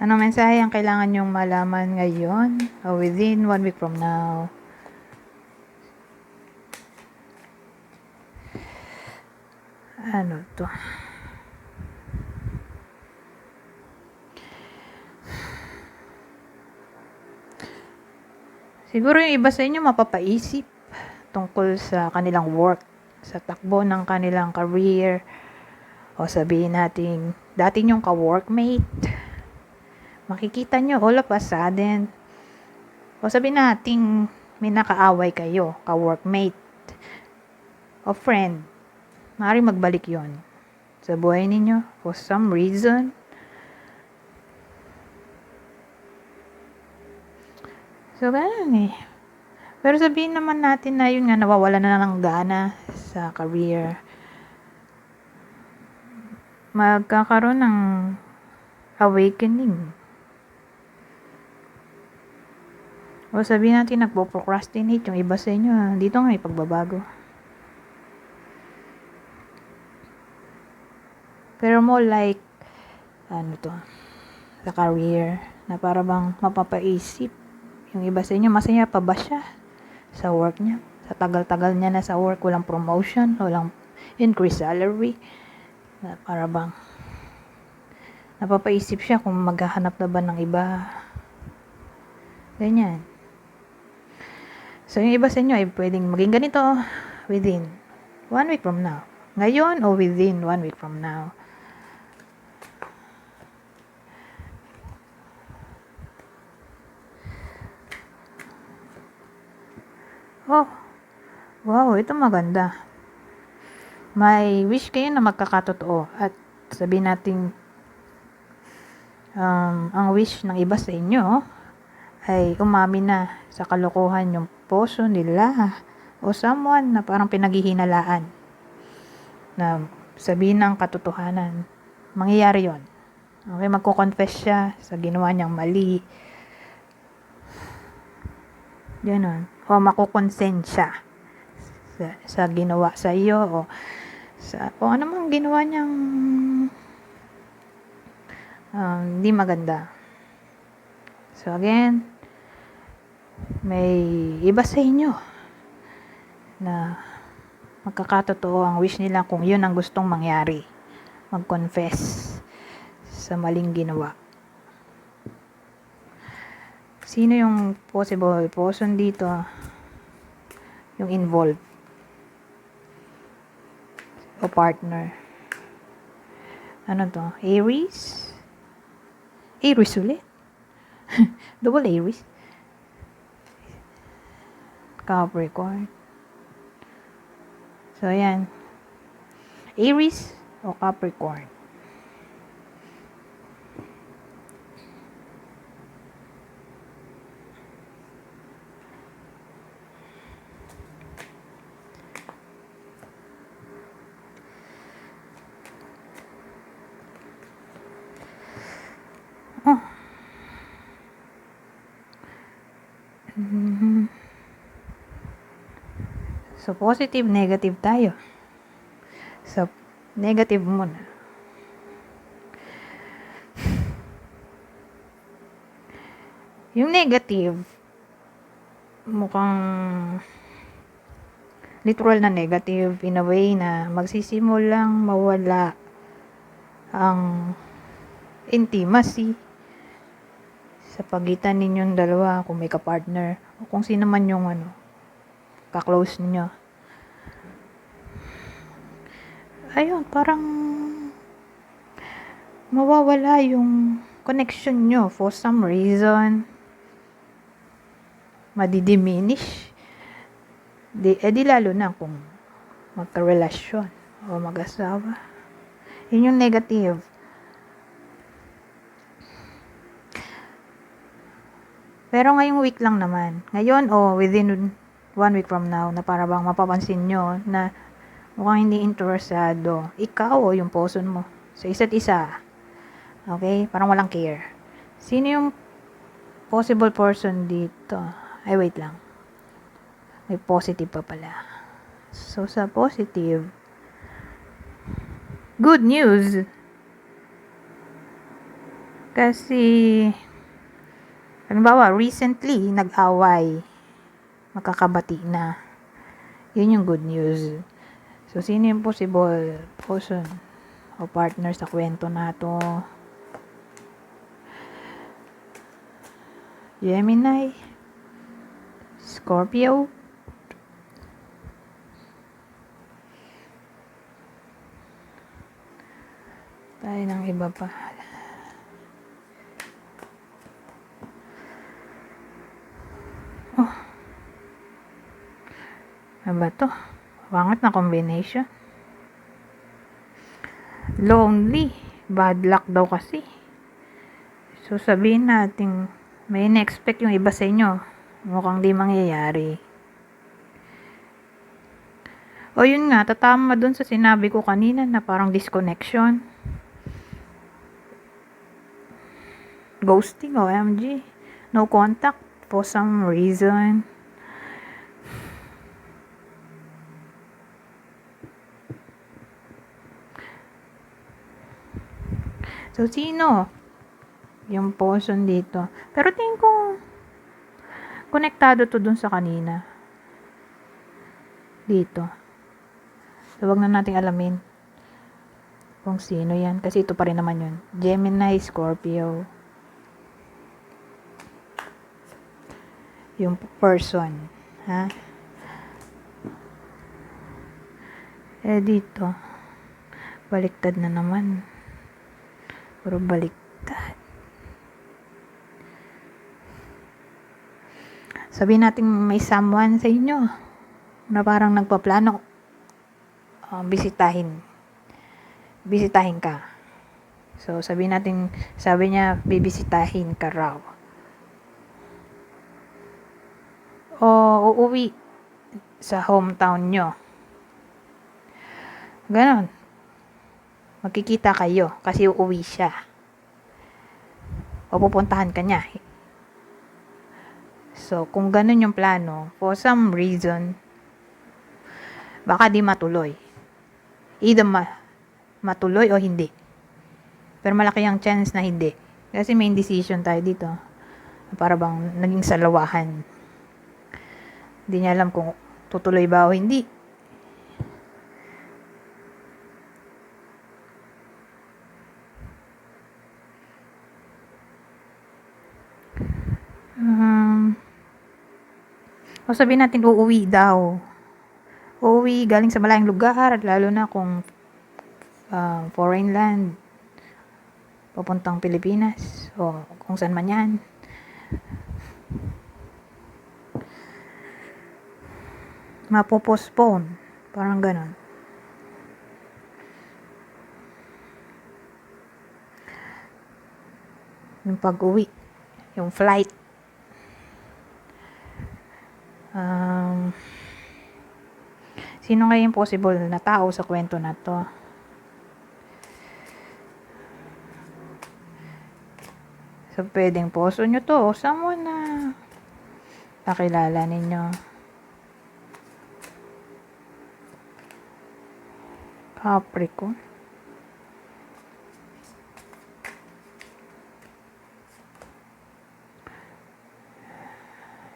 Anong mensahe ang kailangan nyong malaman ngayon o within 1 week from now? Ano to? Siguro yung iba sa inyo mapapaisip tungkol sa kanilang work, sa takbo ng kanilang career, o sabihin natin, dati nyong ka-workmate. Makikita nyo all of a sudden, o sabihin natin, may nakaaway kayo, ka-workmate, o friend. Maaaring magbalik yon sa buhay ninyo for some reason. So, ganun eh. Pero sabihin naman natin na yun nga, nawawala na ng gana sa career. Magkakaroon ng awakening. O sabihin natin, nagpo-procrastinate yung iba sa inyo. Dito nga may pagbabago. Pero more like, sa career, na para bang mapapaisip. Yung iba sa inyo, masaya pa ba siya sa work niya? Sa tagal-tagal niya na sa work, walang promotion, walang increase salary. Na para bang napapaisip siya kung maghahanap na ba ng iba. Ganyan. So, yung iba sa inyo ay pwedeng maging ganito within 1 week from now. Ngayon o within 1 week from now. Oh, wow, ito maganda. May wish kayo na magkakatotoo at sabihin natin ang wish ng iba sa inyo ay umamin na sa kalokohan yung puso nila o someone na parang pinaghihinalaan na sabihin ng katotohanan. Mangyayari yon. Okay, magko-confess siya sa ginawa niyang mali. Ganon. O makukonsent siya sa ginawa sa iyo o sa kung ano mang ginawa niyang hindi maganda. So again, may iba sa inyo na magkakatotoo ang wish nila kung yun ang gustong mangyari. Mag-confess sa maling ginawa. Sino yung possible person dito? Yung involved o partner. Ano to? Aries? Aries ulit? Double Aries? Capricorn. So, ayan. Aries o Capricorn. Oh. So, positive, negative tayo. So, negative muna. Yung negative, mukhang literal na negative in a way na magsisimulang mawala ang intimacy sa pagitan ninyong dalawa kung may ka-partner o kung sino man yung ka-close ninyo. Ayun, parang mawawala yung connection nyo for some reason. Madidiminish. Di lalo na kung magka-relasyon o mag-asawa. Yun yung negative. Pero ngayong week lang naman. Ngayon o within 1 week from now na para bang mapapansin nyo na mukhang hindi interesado. Ikaw o yung person mo sa isa't isa. Okay? Parang walang care. Sino yung possible person dito? Ay, wait lang. May positive pa pala. So, sa positive, good news. Kasi, halimbawa, recently, nag-away. Makakabati na. Yun yung good news. So, sino yung possible person o partner sa kwento na to? Gemini, Scorpio, tayo ng iba pa. Oh, ano ba to? Wangat na combination. Lonely. Bad luck daw kasi. So, sabihin natin, may na-expect yung iba sa inyo. Mukhang di mangyayari. O yun nga, tatama dun sa sinabi ko kanina na parang disconnection. Ghosting, OMG. No contact for some reason. So, sino yung person dito? Pero tingin ko, konektado to dun sa kanina. Dito. So, wag na nating alamin kung sino yan. Kasi ito pa rin naman yun. Gemini, Scorpio. Yung person. Ha? Dito. Baliktad na naman. Puro baliktad. Sabihin natin may someone sa inyo na parang nagpaplano bisitahin ka. So, sabi niya, bibisitahin ka raw. O, uuwi sa hometown nyo. Ganon. Magkikita kayo kasi uuwi siya. O, pupuntahan ka niya. So, kung ganon yung plano, for some reason, baka di matuloy. Either matuloy o hindi. Pero malaki ang chance na hindi. Kasi may indecision tayo dito. Para bang naging salawahan. Hindi niya alam kung tutuloy ba o hindi. O sabihin natin uuwi daw. Uuwi galing sa malayong lugar, lalo na kung foreign land, papuntang Pilipinas, o kung saan man yan. Mapopostpone, parang ganon. Yung pag-uwi, yung flight. Sino nga yung possible na tao sa kwento na to? So, pwedeng poso nyo to o someone na kakilala ninyo. Capricorn.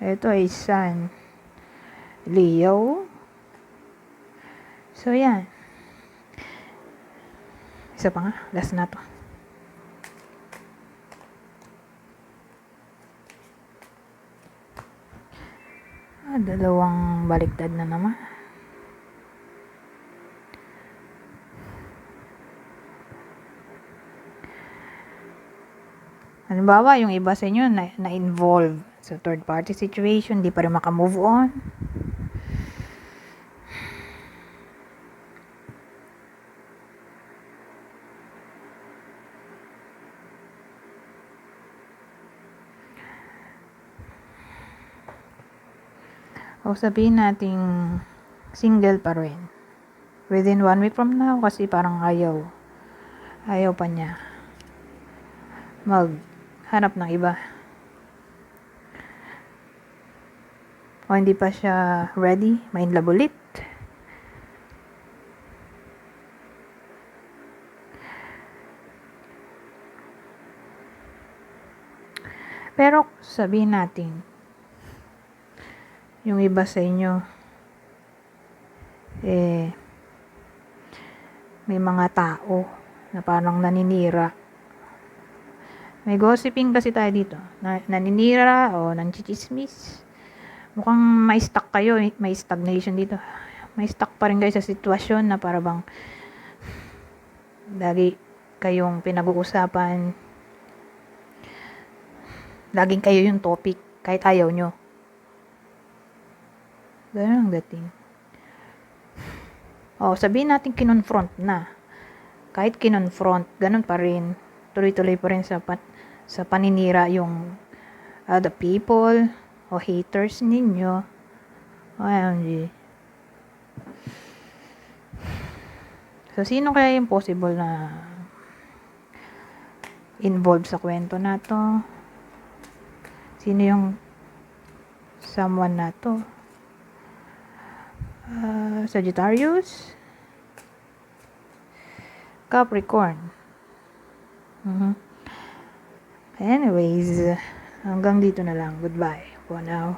Ito ay Sun. Leo. So, yan. Isa pa nga. Last na to. Dalawang baliktad na naman. Halimbawa, yung iba sa inyo na-involve sa third party situation, di pa rin makamove on. O sabihin nating single pa rin. Within 1 week from now, kasi parang ayaw pa niya maghanap ng iba. O hindi pa siya ready, may love ulit. Pero sabihin natin, yung iba sa inyo, may mga tao na parang naninira. May gossiping kasi tayo dito. Naninira o nanchichismis. Mukhang may stuck kayo, may stagnation dito. May stuck pa rin kayo sa sitwasyon na para bang lagi kayong pinag-uusapan. Laging kayo yung topic kahit ayaw nyo. Ganun ang dating. Sabihin natin kinonfront na. Kahit kinonfront, ganun pa rin. Tuloy-tuloy pa rin sa paninira yung the people o haters ninyo. OMG. So, sino kaya yung possible na involved sa kwento na to? Sino yung someone na to? Sagittarius? Capricorn? Anyways, hanggang dito na lang. Goodbye for now.